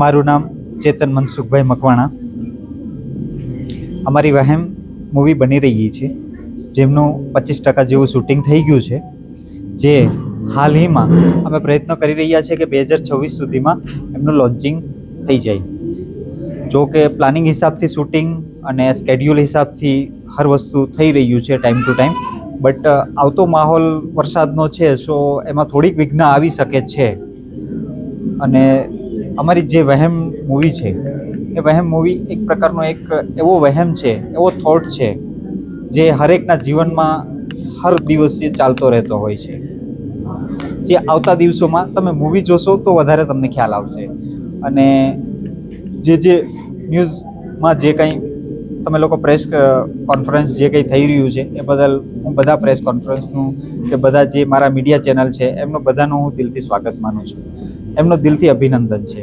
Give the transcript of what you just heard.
મારું નામ ચેતન મનસુખભાઈ મકવાણા. અમારી વહેમ મૂવી બની રહી છે, જેમનું 25% જેવું શૂટિંગ થઈ ગયું છે, જે હાલમાં અમે પ્રયત્ન કરી રહ્યા છીએ કે 2026 સુધીમાં એમનું લોન્ચિંગ થઈ જાય. જો કે પ્લાનિંગ હિસાબથી શૂટિંગ અને સ્કેડ્યુલ હિસાબથી હર વસ્તુ થઈ રહ્યું છે ટાઈમ ટુ ટાઈમ, બટ આવતો માહોલ વરસાદનો છે, સો એમાં થોડીક વિઘ્ન આવી શકે છે. અને અમારી જે વહેમ મૂવી છે એ વહેમ મૂવી એક પ્રકારનો એક એવો વહેમ છે, એવો થોટ છે જે હરેકના જીવનમાં હર દિવસે ચાલતો રહેતો હોય છે, જે આવતા દિવસોમાં તમે મૂવી જોશો તો વધારે તમને ખ્યાલ આવશે. અને જે ન્યૂઝમાં જે કંઈ તમે લોકો પ્રેસ કોન્ફરન્સ જે કંઈ થઈ રહ્યું છે એ બદલ હું બધા પ્રેસ કોન્ફરન્સનું કે બધા જે મારા મીડિયા ચેનલ છે એમનો બધાનું હું દિલથી સ્વાગત માનું છું, એમનો દિલથી અભિનંદન છે.